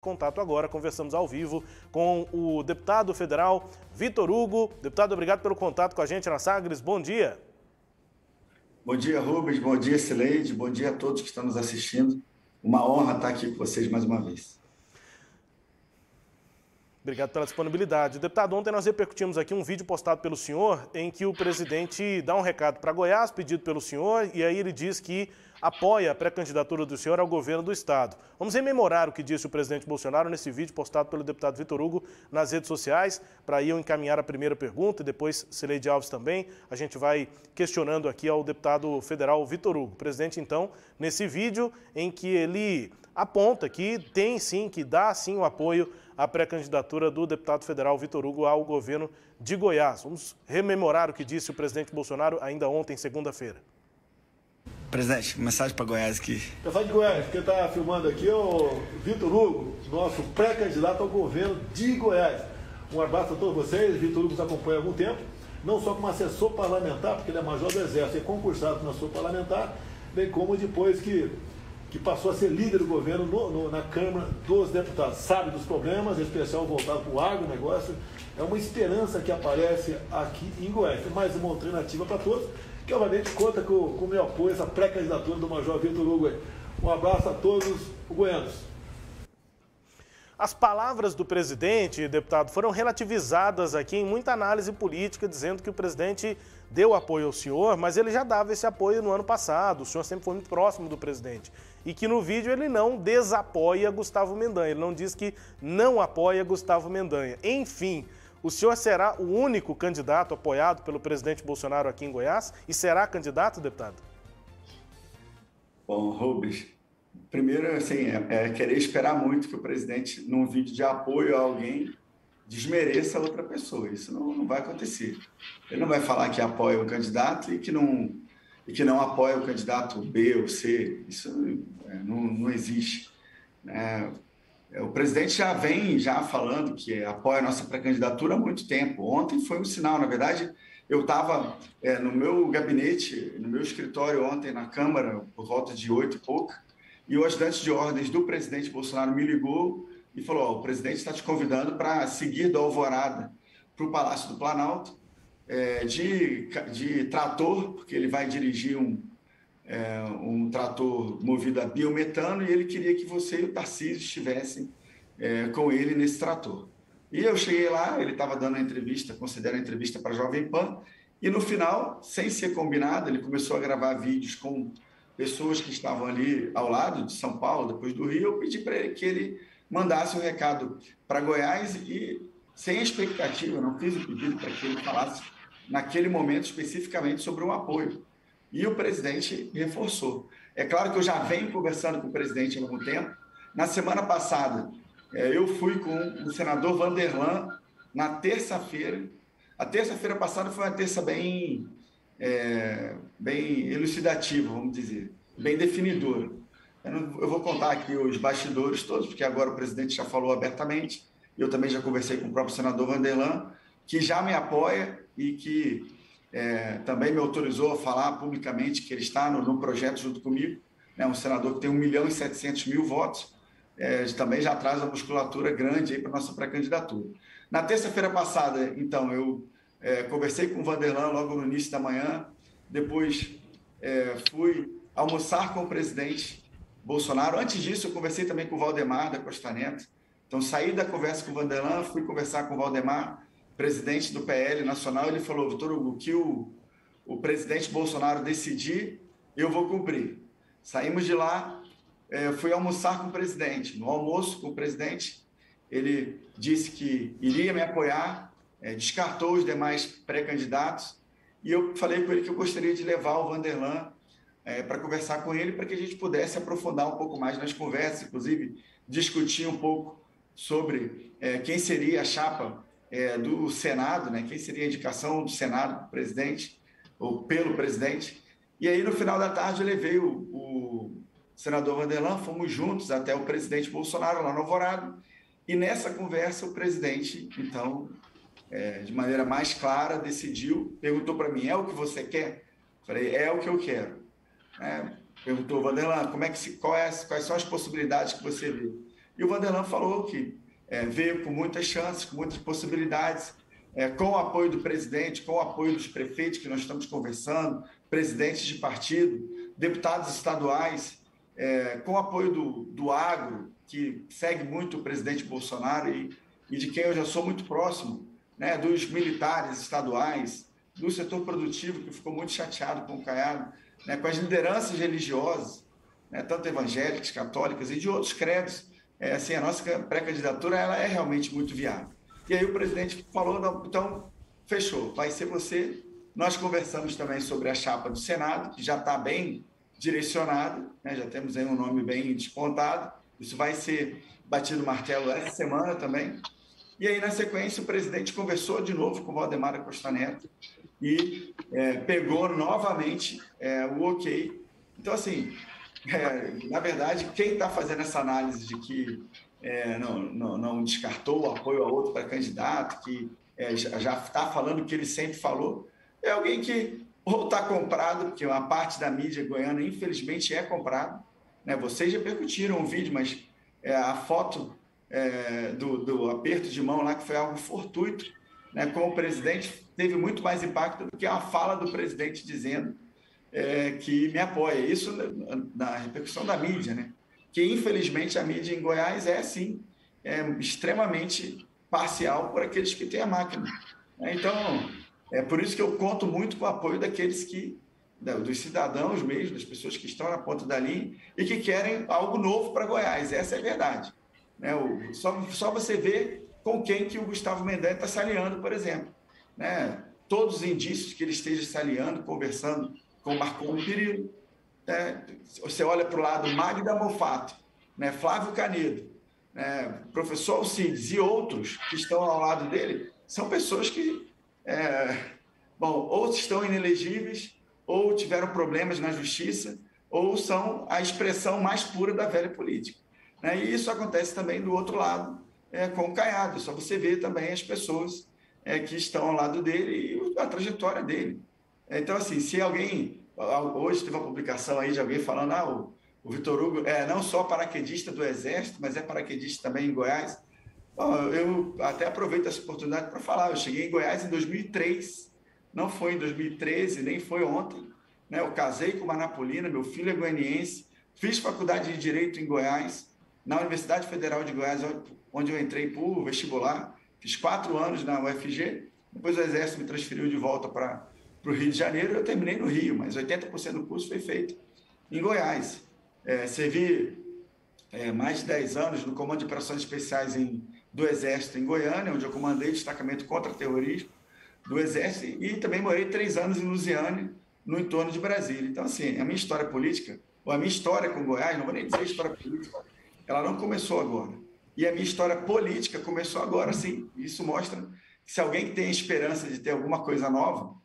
Contato agora, conversamos ao vivo com o deputado federal Vitor Hugo. Deputado, obrigado pelo contato com a gente na Sagres. Bom dia. Bom dia, Rubens. Bom dia, Sileide. Bom dia a todos que estão nos assistindo. Uma honra estar aqui com vocês mais uma vez. Obrigado pela disponibilidade. Deputado, ontem nós repercutimos aqui um vídeo postado pelo senhor em que o presidente dá um recado para Goiás, pedido pelo senhor, e aí ele diz que apoia a pré-candidatura do senhor ao governo do estado. Vamos rememorar o que disse o presidente Bolsonaro nesse vídeo postado pelo deputado Vitor Hugo nas redes sociais, para aí eu encaminhar a primeira pergunta e depois Sileide Alves também. A gente vai questionando aqui ao deputado federal Vitor Hugo. O presidente, então, nesse vídeo em que ele aponta que tem sim, que dá sim o apoio à pré-candidatura do deputado federal Vitor Hugo ao governo de Goiás. Vamos rememorar o que disse o presidente Bolsonaro ainda ontem, segunda-feira. Presidente, mensagem para Goiás aqui. Pessoal de Goiás, quem está filmando aqui é o Vitor Hugo, nosso pré-candidato ao governo de Goiás. Um abraço a todos vocês. Vitor Hugo nos acompanha há algum tempo, não só como assessor parlamentar, porque ele é major do Exército e é concursado como assessor parlamentar, bem como depois que passou a ser líder do governo na Câmara dos Deputados. Sabe dos problemas, em especial voltado para o agronegócio. É uma esperança que aparece aqui em Goiás. Tem mais uma alternativa para todos, que obviamente conta com o meu apoio, essa pré-candidatura do Major Vitor Hugo. Um abraço a todos os goianos. As palavras do presidente, deputado, foram relativizadas aqui em muita análise política, dizendo que o presidente deu apoio ao senhor, mas ele já dava esse apoio no ano passado, o senhor sempre foi muito próximo do presidente. E que no vídeo ele não desapoia Gustavo Mendanha, ele não diz que não apoia Gustavo Mendanha. Enfim, o senhor será o único candidato apoiado pelo presidente Bolsonaro aqui em Goiás? E será candidato, deputado? Bom, Rubens, primeiro, assim, querer esperar muito que o presidente, num vídeo de apoio a alguém, desmereça a outra pessoa. Isso não vai acontecer. Ele não vai falar que apoia um candidato e que não apoia o candidato B ou C. Isso não existe. O presidente já vem falando que apoia a nossa pré-candidatura há muito tempo. Ontem foi um sinal. Na verdade, eu estava no meu gabinete, no meu escritório ontem na Câmara, por volta de 8 e pouca, e o ajudante de ordens do presidente Bolsonaro me ligou e falou: o presidente está te convidando para seguir da Alvorada para o Palácio do Planalto, de trator, porque ele vai dirigir um trator movido a biometano, e ele queria que você e o Tarcísio estivessem com ele nesse trator. E eu cheguei lá, ele estava dando a entrevista, considera a entrevista para a Jovem Pan, e no final, sem ser combinado, ele começou a gravar vídeos com pessoas que estavam ali ao lado de São Paulo, depois do Rio. Eu pedi para ele que ele mandasse um recado para Goiás e, sem expectativa, não fiz o pedido para que ele falasse naquele momento especificamente sobre um apoio. E o presidente reforçou. É claro que eu já venho conversando com o presidente há algum tempo. Na semana passada, eu fui com o senador Vanderlan na terça-feira. A terça-feira passada foi uma terça bem elucidativa, vamos dizer, bem definidora. Eu vou contar aqui os bastidores todos, porque agora o presidente já falou abertamente, eu também já conversei com o próprio senador Vanderlan, que já me apoia e que também me autorizou a falar publicamente que ele está no projeto junto comigo, um senador que tem 1.700.000 votos, também já traz uma musculatura grande para a nossa pré-candidatura. Na terça-feira passada, então, eu conversei com o Vanderlan logo no início da manhã, depois fui almoçar com o presidente Bolsonaro. Antes disso, eu conversei também com o Valdemar da Costa Neto. Então, saí da conversa com o Vanderlan, fui conversar com o Valdemar, presidente do PL Nacional. Ele falou: Vitor Hugo, que o presidente Bolsonaro decidir, eu vou cumprir. Saímos de lá, fui almoçar com o presidente. No almoço com o presidente, ele disse que iria me apoiar, descartou os demais pré-candidatos, e eu falei com ele que eu gostaria de levar o Vanderlan para conversar com ele, para que a gente pudesse aprofundar um pouco mais nas conversas, inclusive discutir um pouco sobre quem seria a chapa do Senado, quem seria a indicação do Senado para o presidente, ou pelo presidente. E aí, no final da tarde, eu levei o senador Vanderlan, fomos juntos até o presidente Bolsonaro, lá no Alvorada, e nessa conversa o presidente, então, de maneira mais clara, decidiu, perguntou para mim: é o que você quer? Falei: é o que eu quero. Perguntou: Vanderlan, quais são as possibilidades que você vê? E o Vanderlan falou que veio com muitas chances, com muitas possibilidades, com o apoio do presidente, com o apoio dos prefeitos que nós estamos conversando, presidentes de partido, deputados estaduais, com o apoio do agro, que segue muito o presidente Bolsonaro e de quem eu já sou muito próximo, né, dos militares estaduais, do setor produtivo, que ficou muito chateado com o Caiado, né, com as lideranças religiosas, né, tanto evangélicas, católicas e de outros credos. Assim, a nossa pré-candidatura ela é realmente muito viável. E aí o presidente falou, não, então, fechou, vai ser você. Nós conversamos também sobre a chapa do Senado, que já está bem direcionada, né, já temos aí um nome bem despontado, isso vai ser batido o martelo essa semana também. E aí, na sequência, o presidente conversou de novo com o Valdemar Costa Neto e pegou novamente o ok. Então, assim, na verdade, quem está fazendo essa análise de que não descartou o apoio a outro pré-candidato, que já está falando o que ele sempre falou, é alguém que ou está comprado, porque uma parte da mídia goiana, infelizmente, é comprado. Né? Vocês repercutiram o vídeo, mas a foto do aperto de mão lá, que foi algo fortuito, né, com o presidente, teve muito mais impacto do que a fala do presidente dizendo que me apoia. Isso na repercussão da mídia, né? Que infelizmente a mídia em Goiás sim, extremamente parcial por aqueles que têm a máquina. Então, é por isso que eu conto muito com o apoio daqueles dos cidadãos mesmo, das pessoas que estão na ponta da linha e que querem algo novo para Goiás. Essa é a verdade. Né? Só você ver com quem que o Gustavo Mendanha está se aliando, por exemplo. Né? Todos os indícios que ele esteja se aliando, conversando com o Marcon Perillo. Né? Você olha para o lado Magda Mofato, né? Flávio Canedo, né? Professor Alcides e outros que estão ao lado dele, são pessoas que, ou estão inelegíveis, ou tiveram problemas na justiça, ou são a expressão mais pura da velha política. Né? E isso acontece também do outro lado, com o Caiado. Só você vê também as pessoas que estão ao lado dele e a trajetória dele. Então, assim, se alguém... Hoje teve uma publicação aí de alguém falando o Vitor Hugo não só paraquedista do Exército, mas é paraquedista também em Goiás. Bom, eu até aproveito essa oportunidade para falar. Eu cheguei em Goiás em 2003, não foi em 2013, nem foi ontem. Né? Eu casei com uma napolina, meu filho é goianiense, fiz faculdade de Direito em Goiás, na Universidade Federal de Goiás, onde eu entrei por vestibular, fiz 4 anos na UFG, depois o Exército me transferiu de volta para o Rio de Janeiro, eu terminei no Rio, mas 80% do curso foi feito em Goiás. Servi mais de 10 anos no Comando de Operações Especiais do Exército em Goiânia, onde eu comandei destacamento contra terrorismo do Exército, e também morei 3 anos em Lusiânia, no entorno de Brasília. Então, assim, a minha história política, ou a minha história com Goiás, não vou nem dizer história política, ela não começou agora. E a minha história política começou agora, sim. Isso mostra que se alguém tem esperança de ter alguma coisa nova,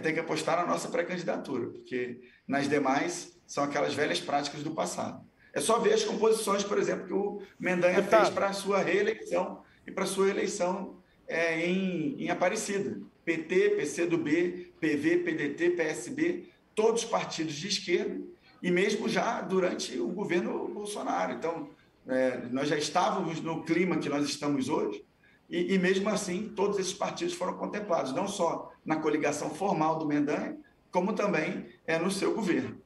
tem que apostar na nossa pré-candidatura, porque nas demais são aquelas velhas práticas do passado. É só ver as composições, por exemplo, que o Mendanha fez para a sua reeleição e para a sua eleição em Aparecida. PT, PCdoB, PV, PDT, PSB, todos partidos de esquerda, e mesmo já durante o governo Bolsonaro. Então, nós já estávamos no clima que nós estamos hoje, e mesmo assim, todos esses partidos foram contemplados, não só na coligação formal do Mendanha, como também no seu governo.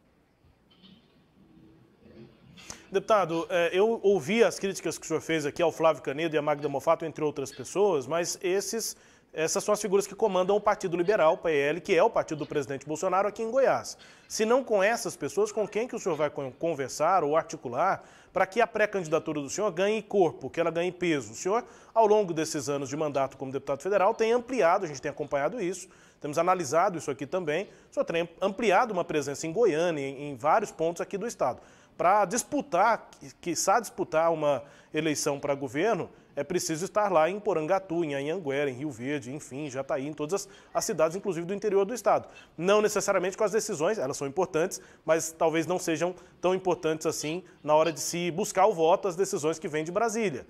Deputado, eu ouvi as críticas que o senhor fez aqui ao Flávio Canedo e a Magda Mofato, entre outras pessoas, mas essas são as figuras que comandam o Partido Liberal, PL, que é o partido do presidente Bolsonaro aqui em Goiás. Se não com essas pessoas, com quem que o senhor vai conversar ou articular para que a pré-candidatura do senhor ganhe corpo, que ela ganhe peso? O senhor, ao longo desses anos de mandato como deputado federal, tem ampliado, a gente tem acompanhado isso, temos analisado isso aqui também, o senhor tem ampliado uma presença em Goiânia, em vários pontos aqui do estado. Para disputar, quiçá disputar uma eleição para governo, é preciso estar lá em Porangatu, em Anhanguera, em Rio Verde, enfim, Jataí, em todas as cidades, inclusive do interior do estado. Não necessariamente com as decisões, elas são importantes, mas talvez não sejam tão importantes assim na hora de se buscar o voto, as decisões que vêm de Brasília.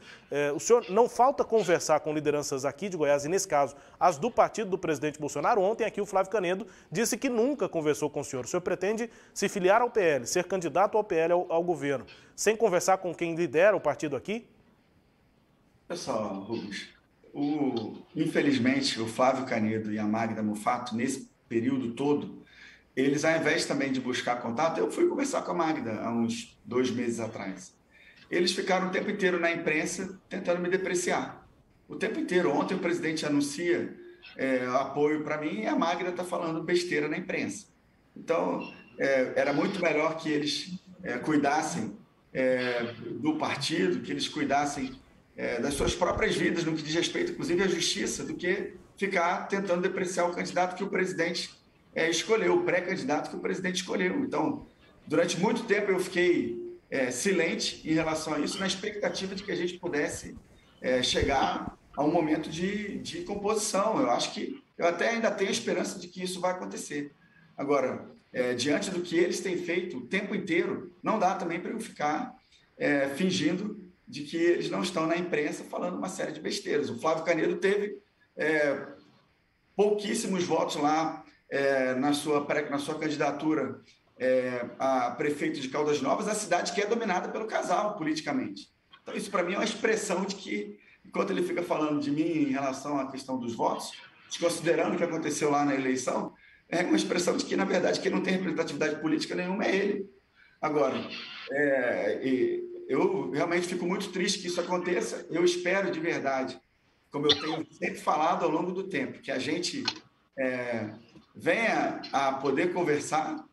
O senhor não falta conversar com lideranças aqui de Goiás, e nesse caso, as do partido do presidente Bolsonaro. Ontem aqui o Flávio Canedo disse que nunca conversou com o senhor. O senhor pretende se filiar ao PL, ser candidato ao PL ao governo, sem conversar com quem lidera o partido aqui? Olha só, Rubens, infelizmente o Flávio Canedo e a Magda Mufato, nesse período todo, eles, ao invés também de buscar contato, eu fui conversar com a Magda há uns 2 meses atrás. Eles ficaram o tempo inteiro na imprensa tentando me depreciar. O tempo inteiro. Ontem o presidente anuncia apoio para mim e a Magda está falando besteira na imprensa. Então, era muito melhor que eles cuidassem do partido, que eles cuidassem das suas próprias vidas, no que diz respeito, inclusive, à justiça, do que ficar tentando depreciar o candidato que o presidente escolheu, o pré-candidato que o presidente escolheu. Então, durante muito tempo eu fiquei silente em relação a isso, na expectativa de que a gente pudesse chegar a um momento de composição. Eu acho que eu até ainda tenho esperança de que isso vai acontecer. Agora, diante do que eles têm feito o tempo inteiro, não dá também para eu ficar fingindo de que eles não estão na imprensa falando uma série de besteiras. O Flávio Canedo teve pouquíssimos votos lá na sua candidatura a prefeito de Caldas Novas, a cidade que é dominada pelo casal politicamente. Então, isso para mim é uma expressão de que, enquanto ele fica falando de mim em relação à questão dos votos, desconsiderando o que aconteceu lá na eleição, é uma expressão de que, na verdade, quem não tem representatividade política nenhuma é ele. Agora, eu realmente fico muito triste que isso aconteça. Eu espero de verdade, como eu tenho sempre falado ao longo do tempo, que a gente venha a poder conversar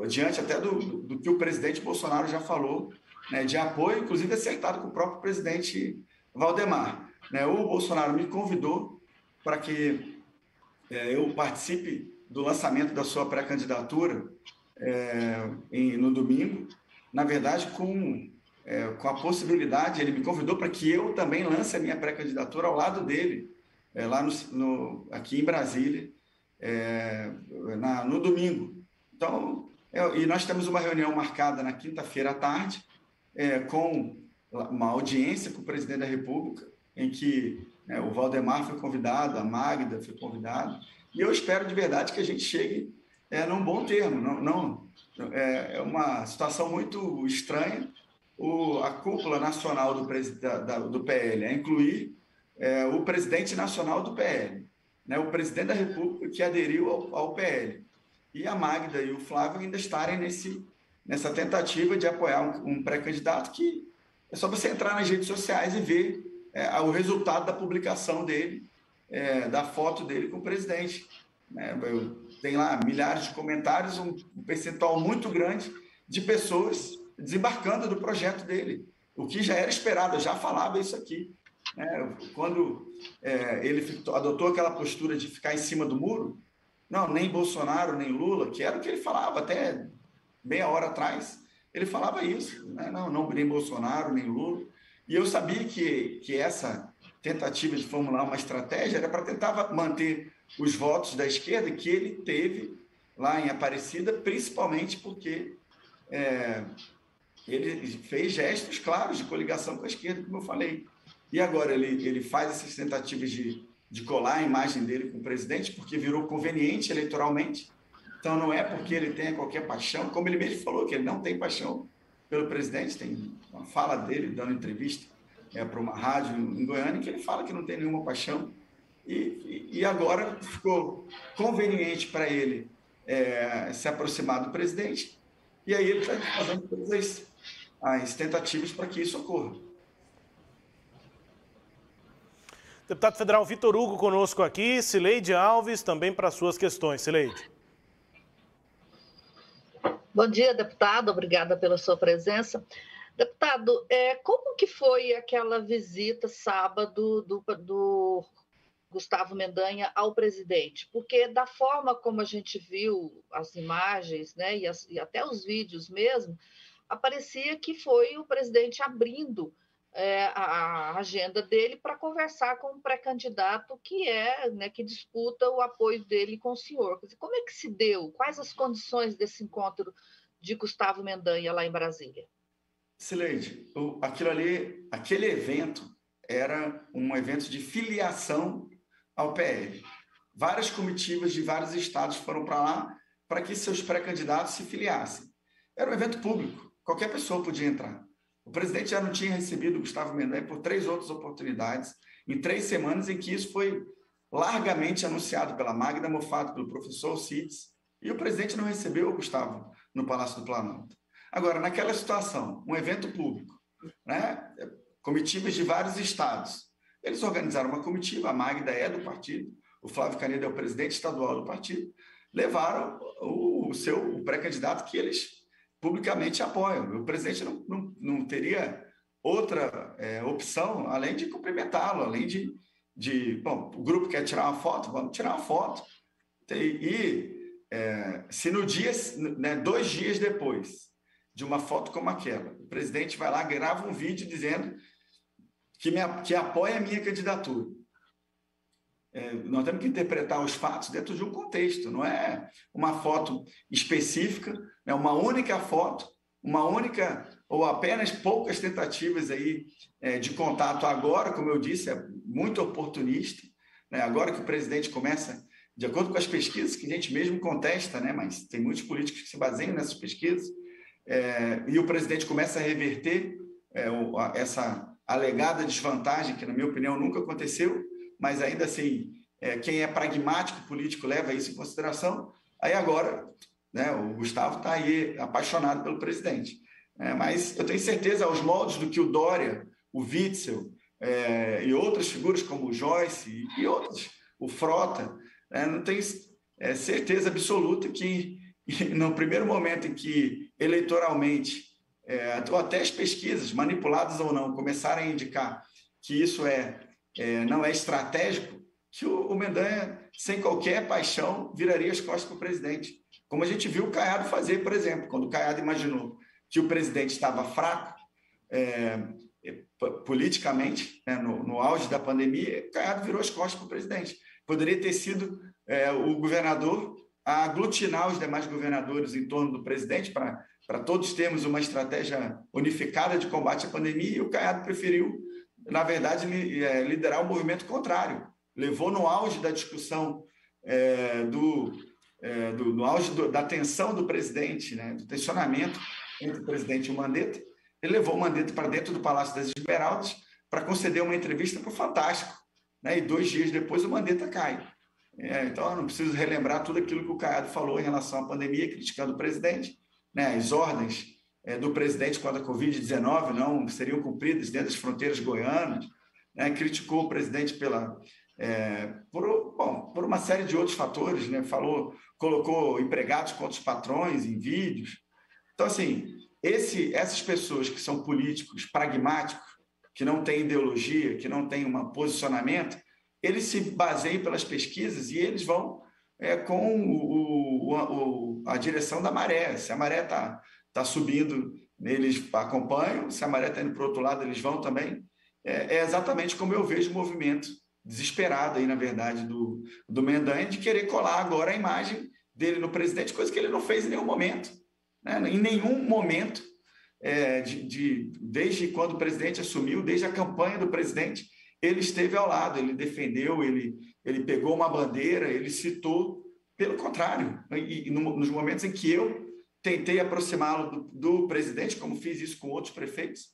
diante até do que o presidente Bolsonaro já falou, né, de apoio, inclusive acertado com o próprio presidente Valdemar. Né? O Bolsonaro me convidou para que eu participe do lançamento da sua pré-candidatura no domingo, na verdade, com a possibilidade, ele me convidou para que eu também lance a minha pré-candidatura ao lado dele, lá aqui em Brasília, no domingo. Então, e nós temos uma reunião marcada na quinta-feira à tarde, com uma audiência com o presidente da República, em que o Valdemar foi convidado, a Magda foi convidada, e eu espero de verdade que a gente chegue num bom termo. É uma situação muito estranha a cúpula nacional do PL a incluir o presidente nacional do PL, né, o presidente da República que aderiu ao PL, e a Magda e o Flávio ainda estarem nessa tentativa de apoiar um pré-candidato que é só você entrar nas redes sociais e ver o resultado da publicação dele, da foto dele com o presidente. Tem lá milhares de comentários, um percentual muito grande de pessoas desembarcando do projeto dele, o que já era esperado, eu já falava isso aqui. Quando ele adotou aquela postura de ficar em cima do muro, não, nem Bolsonaro, nem Lula, que era o que ele falava até meia hora atrás, ele falava isso, né? Não, nem Bolsonaro, nem Lula. E eu sabia que essa tentativa de formular uma estratégia era para tentar manter os votos da esquerda que ele teve lá em Aparecida, principalmente porque ele fez gestos claros de coligação com a esquerda, como eu falei. E agora ele faz essas tentativas de colar a imagem dele com o presidente, porque virou conveniente eleitoralmente. Então, não é porque ele tenha qualquer paixão, como ele mesmo falou, que ele não tem paixão pelo presidente. Tem uma fala dele, dando entrevista para uma rádio em Goiânia, que ele fala que não tem nenhuma paixão. E agora ficou conveniente para ele se aproximar do presidente, e aí ele está fazendo todas as tentativas para que isso ocorra. Deputado federal Vitor Hugo conosco aqui, Cileide Alves também para suas questões. Cileide. Bom dia, deputado. Obrigada pela sua presença. Deputado, como que foi aquela visita sábado do Gustavo Mendanha ao presidente? Porque da forma como a gente viu as imagens, né, e até os vídeos mesmo, aparecia que foi o presidente abrindo a agenda dele para conversar com um pré-candidato que disputa o apoio dele com o senhor. Como é que se deu? Quais as condições desse encontro de Gustavo Mendanha lá em Brasília? Cileide, aquele evento era um evento de filiação ao PL. Várias comitivas de vários estados foram para lá para que seus pré-candidatos se filiassem. Era um evento público, qualquer pessoa podia entrar. O presidente já não tinha recebido o Gustavo Mendanha por 3 outras oportunidades, em 3 semanas em que isso foi largamente anunciado pela Magda Mofato, pelo professor Cides, e o presidente não recebeu o Gustavo no Palácio do Planalto. Agora, naquela situação, um evento público, né, comitivas de vários estados, eles organizaram uma comitiva, a Magda é do partido, o Flávio Canedo é o presidente estadual do partido, levaram o pré-candidato que eles publicamente apoiam. O presidente não teria outra opção além de cumprimentá-lo, além bom, o grupo quer tirar uma foto, vamos tirar uma foto. Se no dia, né, 2 dias depois de uma foto como aquela, o presidente vai lá, grava um vídeo dizendo que apoia a minha candidatura. Nós temos que interpretar os fatos dentro de um contexto, não é uma foto específica, é uma única foto, uma única ou apenas poucas tentativas aí de contato agora, como eu disse, é muito oportunista, né? Agora que o presidente começa, de acordo com as pesquisas, que a gente mesmo contesta, né? Mas tem muitos políticos que se baseiam nessas pesquisas, e o presidente começa a reverter essa alegada desvantagem, que na minha opinião nunca aconteceu, mas ainda assim, quem é pragmático político leva isso em consideração. Aí agora, né, o Gustavo está aí apaixonado pelo presidente. Mas eu tenho certeza, aos moldes do que o Dória, o Witzel e outras figuras como o Joyce e outros, o Frota, não tenho certeza absoluta que no primeiro momento em que eleitoralmente, ou até as pesquisas, manipuladas ou não, começarem a indicar que isso não é estratégico, que o Mendanha, sem qualquer paixão, viraria as costas para o presidente. Como a gente viu o Caiado fazer, por exemplo, quando o Caiado imaginou que o presidente estava fraco politicamente, né, no auge da pandemia, o Caiado virou as costas para o presidente. Poderia ter sido o governador a aglutinar os demais governadores em torno do presidente para todos termos uma estratégia unificada de combate à pandemia, e o Caiado preferiu, na verdade, liderar o movimento contrário. Levou no auge da discussão, no auge da tensão do presidente, né, do tensionamento entre o presidente e o Mandetta, ele levou o Mandetta para dentro do Palácio das Esmeraldas para conceder uma entrevista para o Fantástico, né, e 2 dias depois o Mandetta cai. Então, eu não preciso relembrar tudo aquilo que o Caiado falou em relação à pandemia, criticando o presidente, né, as ordens do presidente quanto à Covid-19 não seriam cumpridas dentro das fronteiras goianas, né, criticou o presidente por uma série de outros fatores, né, colocou empregados contra os patrões em vídeos. Então, assim, essas pessoas que são políticos pragmáticos, que não têm ideologia, que não têm um posicionamento, eles se baseiam pelas pesquisas e eles vão com a direção da maré. Se a maré está subindo, eles acompanham. Se a maré está indo para o outro lado, eles vão também. É exatamente como eu vejo o movimento desesperado aí, na verdade, do Mendanha, de querer colar agora a imagem dele no presidente, coisa que ele não fez em nenhum momento. Né? Em nenhum momento, desde quando o presidente assumiu, desde a campanha do presidente, ele esteve ao lado, ele defendeu, ele pegou uma bandeira, ele citou. Pelo contrário, nos momentos em que eu tentei aproximá-lo do presidente, como fiz isso com outros prefeitos,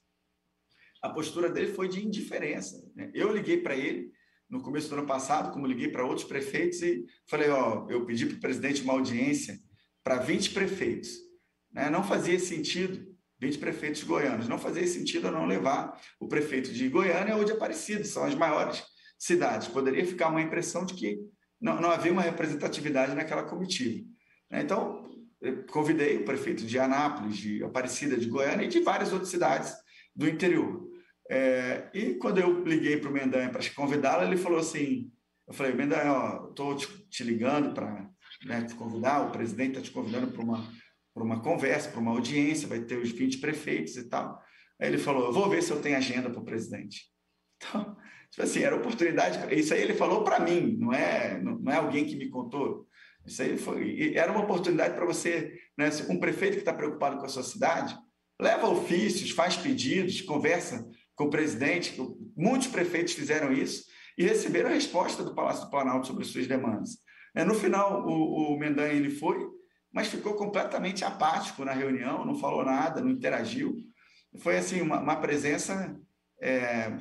a postura dele foi de indiferença. Né? Eu liguei para ele no começo do ano passado, como liguei para outros prefeitos, e falei, eu pedi para o presidente uma audiência para 20 prefeitos. Né? Não fazia sentido, 20 prefeitos goianos, não fazia sentido eu não levar o prefeito de Goiânia ou de Aparecida, são as maiores cidades. Poderia ficar uma impressão de que não havia uma representatividade naquela comitiva. Então, eu convidei o prefeito de Anápolis, de Aparecida, de Goiânia e de várias outras cidades do interior. E quando eu liguei para o Mendanha para convidá-lo, ele falou assim, eu falei, Mendanha, estou te ligando para te convidar, o presidente está te convidando para uma conversa, para uma audiência, vai ter os 20 prefeitos e tal. Aí ele falou, eu vou ver se eu tenho agenda para o presidente. Então, tipo assim, era oportunidade, isso aí ele falou para mim, não é alguém que me contou. Isso aí era uma oportunidade para você, né, um prefeito que está preocupado com a sua cidade, leva ofícios, faz pedidos, conversa com o presidente. Muitos prefeitos fizeram isso e receberam a resposta do Palácio do Planalto sobre as suas demandas. No final, o Mendanha ele foi, mas ficou completamente apático na reunião, não falou nada, não interagiu. foi assim, uma presença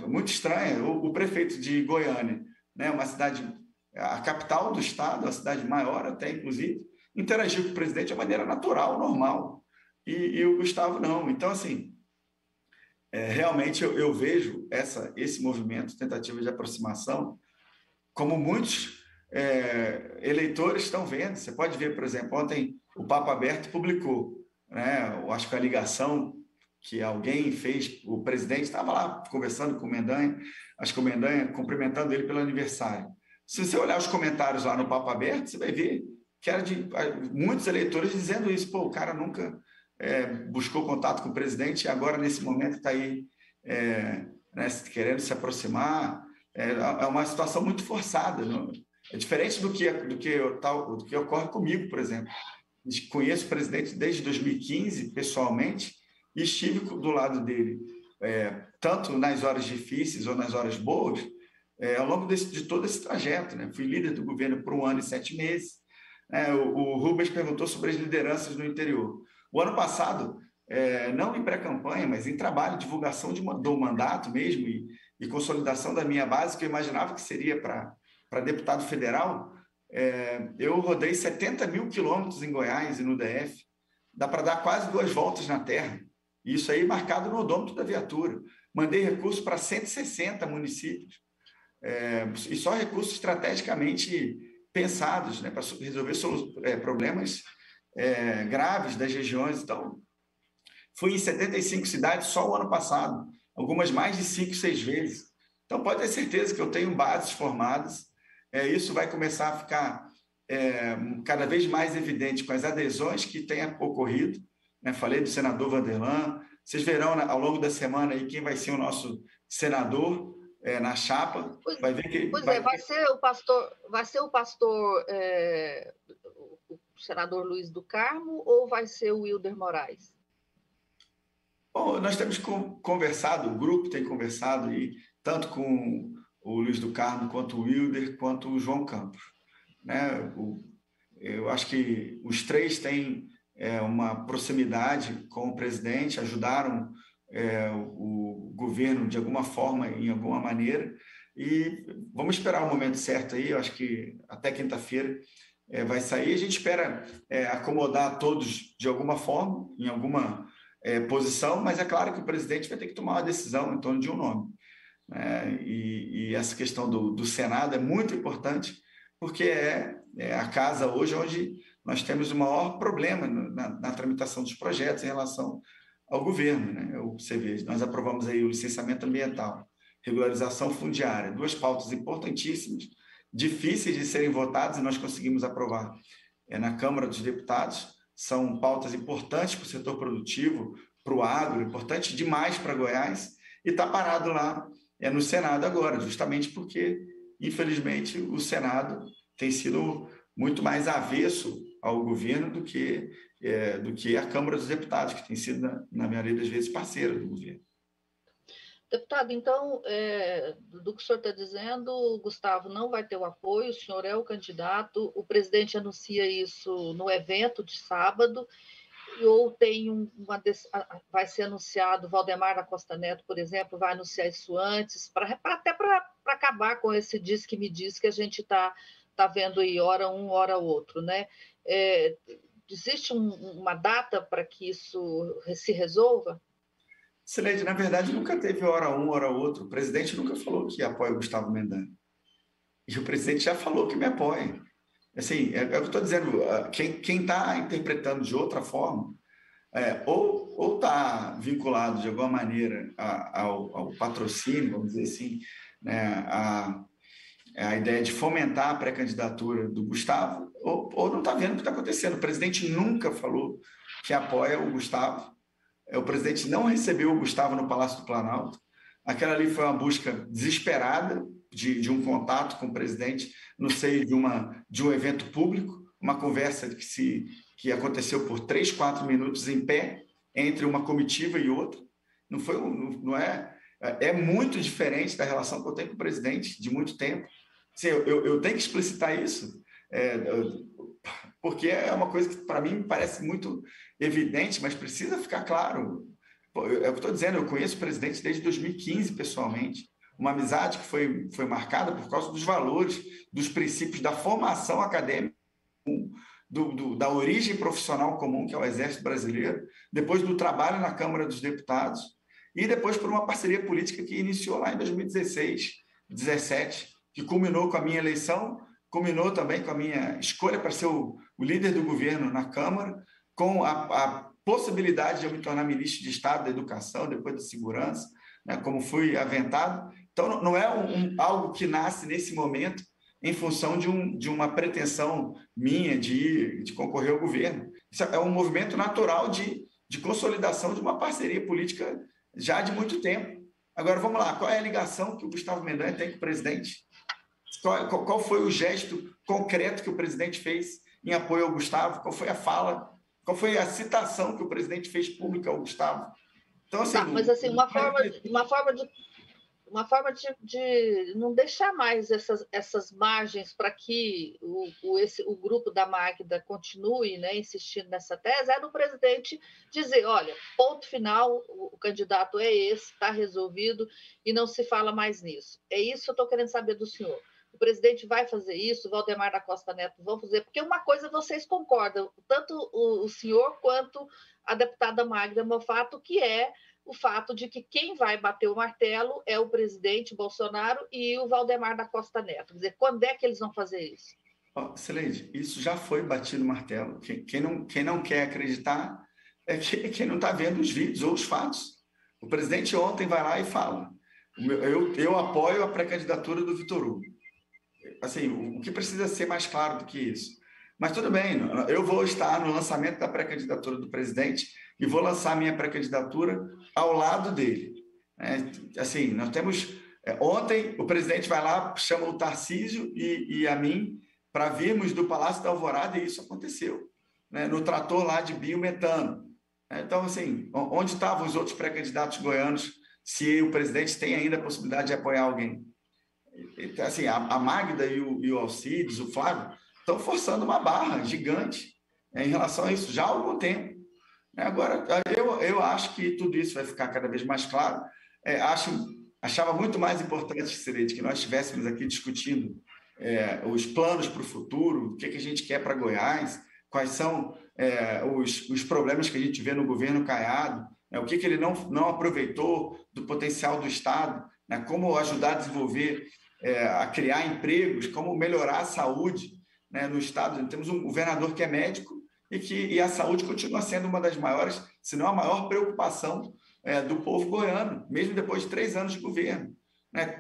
muito estranha. O prefeito de Goiânia, né, uma cidade, a capital do estado, a cidade maior até, inclusive, interagiu com o presidente de maneira natural, normal. E o Gustavo não. Então, assim, realmente eu vejo esse movimento, tentativa de aproximação, como muitos eleitores estão vendo. Você pode ver, por exemplo, ontem o Papo Aberto publicou, né, eu acho que a ligação que alguém fez, o presidente estava lá conversando com o Mendanha, acho que o Mendanha cumprimentando ele pelo aniversário. Se você olhar os comentários lá no Papo Aberto, você vai ver que era de muitos eleitores dizendo isso. Pô, o cara nunca buscou contato com o presidente e agora, nesse momento, está aí né, querendo se aproximar. É uma situação muito forçada. Não? É diferente do que ocorre comigo, por exemplo. Conheço o presidente desde 2015, pessoalmente, e estive do lado dele, tanto nas horas difíceis ou nas horas boas, ao longo de todo esse trajeto. Né? Fui líder do governo por 1 ano e 7 meses. O Rubens perguntou sobre as lideranças no interior. O ano passado, não em pré-campanha, mas em trabalho, divulgação do mandato mesmo e consolidação da minha base, que eu imaginava que seria para deputado federal, eu rodei 70 mil quilômetros em Goiás e no DF. Dá para dar quase 2 voltas na terra. Isso aí marcado no odômetro da viatura. Mandei recursos para 160 municípios. E só recursos estrategicamente pensados, né, para resolver problemas graves das regiões. Então, fui em 75 cidades só o ano passado, algumas mais de 5, 6 vezes. Então, pode ter certeza que eu tenho bases formadas. Isso vai começar a ficar cada vez mais evidente com as adesões que têm ocorrido. Né? Falei do senador Vanderlan. Vocês verão ao longo da semana aí quem vai ser o nosso senador na chapa. Vai ver que vai ser o senador Luiz do Carmo ou vai ser o Wilder Moraes? Bom, nós temos conversado, o grupo tem conversado aí, tanto com o Luiz do Carmo, quanto o Wilder, quanto o João Campos. Né? Eu acho que os 3 têm uma proximidade com o presidente, ajudaram o governo de alguma forma, em alguma maneira, e vamos esperar o momento certo aí. Eu acho que até quinta-feira vai sair. A gente espera acomodar todos de alguma forma, em alguma posição, mas é claro que o presidente vai ter que tomar uma decisão em torno de um nome. E essa questão do Senado é muito importante, porque a casa hoje onde nós temos o maior problema na tramitação dos projetos em relação ao governo. Né? Você vê, nós aprovamos aí o licenciamento ambiental, regularização fundiária, 2 pautas importantíssimas, difíceis de serem votadas, e nós conseguimos aprovar na Câmara dos Deputados. São pautas importantes para o setor produtivo, para o agro, importante demais para Goiás, e está parado lá no Senado agora, justamente porque, infelizmente, o Senado tem sido muito mais avesso ao governo do que a Câmara dos Deputados, que tem sido, na maioria das vezes, parceira do governo. Deputado, então, do que o senhor está dizendo, o Gustavo não vai ter o apoio, o senhor é o candidato, o presidente anuncia isso no evento de sábado, ou vai ser anunciado, Valdemar da Costa Neto, por exemplo, vai anunciar isso antes, até para acabar com esse diz que me diz que a gente está vendo aí, hora um, hora outro, né? Existe uma data para que isso se resolva? Sileide, na verdade, nunca teve hora um, hora outro. O presidente nunca falou que apoia o Gustavo Mendanha. E o presidente já falou que me apoia. Assim, é o que eu estou dizendo. Quem está interpretando de outra forma, ou está vinculado de alguma maneira ao patrocínio, vamos dizer assim, né, a ideia de fomentar a pré-candidatura do Gustavo, ou não está vendo o que está acontecendo. O presidente nunca falou que apoia o Gustavo. O presidente não recebeu o Gustavo no Palácio do Planalto. Aquela ali foi uma busca desesperada de um contato com o presidente no seio de um evento público, uma conversa que aconteceu por 3, 4 minutos em pé, entre uma comitiva e outra. É muito diferente da relação que eu tenho com o presidente de muito tempo. Assim, eu tenho que explicitar isso, porque é uma coisa que, para mim, parece muito evidente, mas precisa ficar claro. É o que estou dizendo, eu conheço o presidente desde 2015 pessoalmente, uma amizade que foi marcada por causa dos valores, dos princípios da formação acadêmica, da origem profissional comum, que é o Exército Brasileiro, depois do trabalho na Câmara dos Deputados, e depois por uma parceria política que iniciou lá em 2016, 2017, que culminou com a minha eleição, culminou também com a minha escolha para ser o líder do governo na Câmara, com a possibilidade de eu me tornar ministro de Estado da Educação, depois da Segurança, né, como fui aventado. Então, não é algo que nasce nesse momento em função de uma pretensão minha de concorrer ao governo. Isso é um movimento natural de consolidação de uma parceria política já de muito tempo. Agora, vamos lá, qual é a ligação que o Gustavo Mendanha tem com o presidente? Qual foi o gesto concreto que o presidente fez em apoio ao Gustavo? Qual foi a fala? Qual foi a citação que o presidente fez pública ao Gustavo? Então, assim, mas assim, uma forma de não deixar mais essas margens para que o grupo da Magda continue, né, insistindo nessa tese, é do presidente dizer, olha, ponto final, o candidato é esse, está resolvido e não se fala mais nisso. É isso que eu estou querendo saber do senhor. O presidente vai fazer isso, o Valdemar da Costa Neto vão fazer, porque uma coisa vocês concordam, tanto o senhor quanto a deputada Magda Mofato, que é o fato de que quem vai bater o martelo é o presidente Bolsonaro e o Valdemar da Costa Neto. Quer dizer, quando é que eles vão fazer isso? Excelente, isso já foi batido o martelo. Quem não quer acreditar é quem não está vendo os vídeos ou os fatos. O presidente ontem vai lá e fala, eu apoio a pré-candidatura do Vitor Hugo. Assim, o que precisa ser mais claro do que isso? Mas tudo bem, eu vou estar no lançamento da pré-candidatura do presidente e vou lançar a minha pré-candidatura ao lado dele. Assim, nós temos... Ontem, o presidente vai lá, chama o Tarcísio e a mim para virmos do Palácio da Alvorada, e isso aconteceu, né, no trator lá de biometano. Então, assim, onde estavam os outros pré-candidatos goianos se o presidente tem ainda a possibilidade de apoiar alguém? Assim, a Magda e o Alcides, o Flávio, estão forçando uma barra gigante em relação a isso já há algum tempo. Agora, eu acho que tudo isso vai ficar cada vez mais claro. Achava muito mais importante, Cirede, que nós estivéssemos aqui discutindo os planos para o futuro, o que a gente quer para Goiás, quais são os problemas que a gente vê no governo Caiado, o que ele não aproveitou do potencial do Estado, como ajudar a desenvolver, a criar empregos, como melhorar a saúde, né, no Estado. Temos um governador que é médico e a saúde continua sendo uma das maiores, se não a maior preocupação do povo goiano, mesmo depois de 3 anos de governo.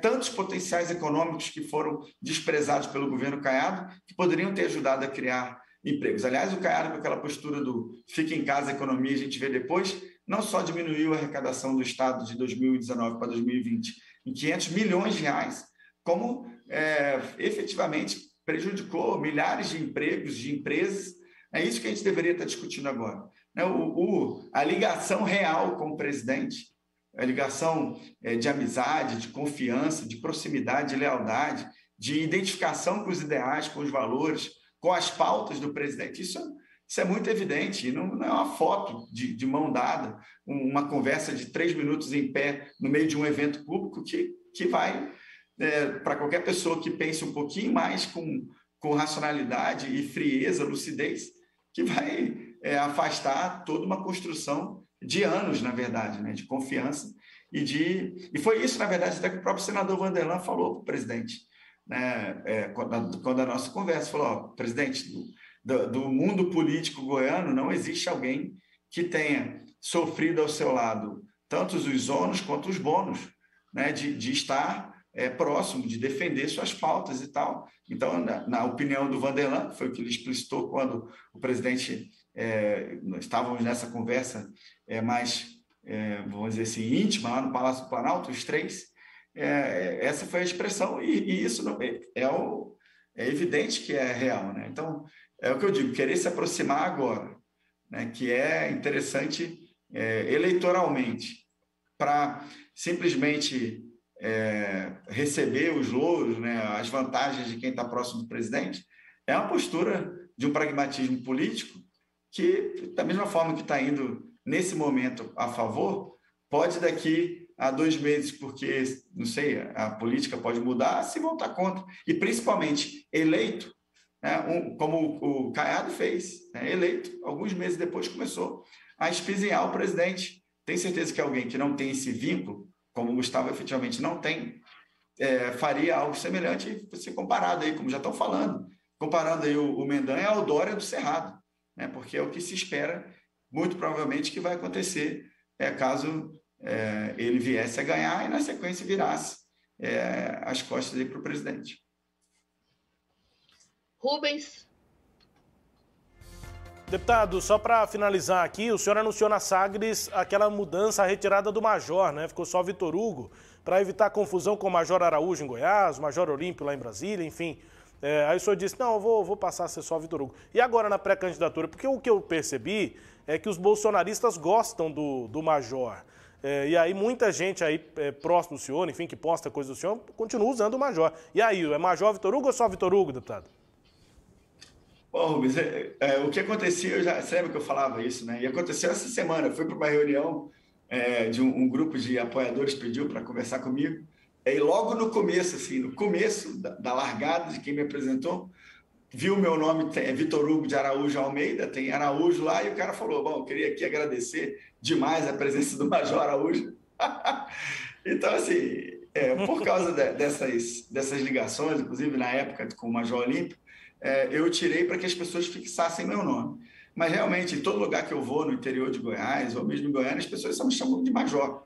Tantos potenciais econômicos que foram desprezados pelo governo Caiado que poderiam ter ajudado a criar empregos. Aliás, o Caiado, com aquela postura do fica em casa, economia, a gente vê depois, não só diminuiu a arrecadação do Estado de 2019 para 2020 em 500 milhões de reais, como efetivamente prejudicou milhares de empregos, de empresas. É isso que a gente deveria estar discutindo agora. A ligação real com o presidente, a ligação de amizade, de confiança, de proximidade, de lealdade, de identificação com os ideais, com os valores, com as pautas do presidente. Isso é muito evidente, não é uma foto de mão dada, uma conversa de 3 minutos em pé no meio de um evento público que vai, para qualquer pessoa que pense um pouquinho mais com racionalidade e frieza, lucidez, que vai afastar toda uma construção de anos, na verdade, né, de confiança. E foi isso, na verdade, até que o próprio senador Vanderlan falou para o presidente, né, quando a nossa conversa, falou, presidente, do mundo político goiano não existe alguém que tenha sofrido ao seu lado tanto os ônus quanto os bônus, né, de estar próximo, de defender suas pautas e tal. Então, na opinião do Vanderlan, foi o que ele explicitou quando o presidente, estávamos nessa conversa mais, vamos dizer assim, íntima, lá no Palácio do Planalto, os 3, essa foi a expressão, e isso não é evidente que é real, né? Então, é o que eu digo, querer se aproximar agora, né, que é interessante eleitoralmente, para simplesmente receber os louros, né, as vantagens de quem está próximo do presidente, é uma postura de um pragmatismo político que, da mesma forma que está indo nesse momento a favor, pode daqui a 2 meses, porque, não sei, a política pode mudar, se voltar contra. E, principalmente, eleito, né, como o Caiado fez, né, eleito, alguns meses depois começou a espezinhar o presidente. Tem certeza que alguém que não tem esse vínculo, como o Gustavo efetivamente não tem, faria algo semelhante e ser comparado aí, como já estão falando, comparando aí o Mendanha ao Dória do Cerrado, né, porque é o que se espera, muito provavelmente, que vai acontecer caso ele viesse a ganhar e, na sequência, virasse as costas para o presidente. Rubens. Deputado, só para finalizar aqui, o senhor anunciou na Sagres aquela mudança, a retirada do Major, né? Ficou só Vitor Hugo, para evitar confusão com o Major Araújo em Goiás, o Major Olímpio lá em Brasília, enfim. Aí o senhor disse, não, eu vou passar a ser só Vitor Hugo. E agora na pré-candidatura? Porque o que eu percebi é que os bolsonaristas gostam do Major. E aí muita gente aí próximo do senhor, enfim, que posta coisa do senhor, continua usando o Major. E aí, é Major Vitor Hugo ou só Vitor Hugo, deputado? Bom, Rubens, o que acontecia, você lembra que eu falava isso, né? E aconteceu essa semana, eu fui para uma reunião de um grupo de apoiadores, pediu para conversar comigo, e logo no começo, assim, no começo da largada de quem me apresentou, viu meu nome, é Vitor Hugo de Araújo Almeida, tem Araújo lá, e o cara falou, bom, eu queria aqui agradecer demais a presença do Major Araújo. Então, assim, por causa dessas ligações, inclusive na época com o Major Olímpio, eu tirei para que as pessoas fixassem meu nome. Mas, realmente, em todo lugar que eu vou, no interior de Goiás, ou mesmo em Goiânia, as pessoas só me chamam de Major.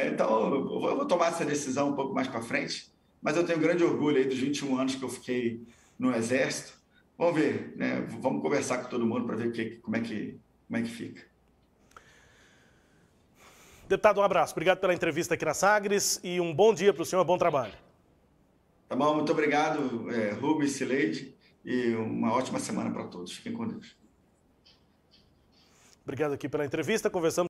Então, eu vou tomar essa decisão um pouco mais para frente, mas eu tenho grande orgulho aí dos 21 anos que eu fiquei no Exército. Vamos ver, né? Vamos conversar com todo mundo para ver como é que fica. Deputado, um abraço. Obrigado pela entrevista aqui na Sagres e um bom dia para o senhor, bom trabalho. Tá bom, muito obrigado, Rubens, Cileide, e uma ótima semana para todos. Fiquem com Deus. Obrigado aqui pela entrevista. Conversamos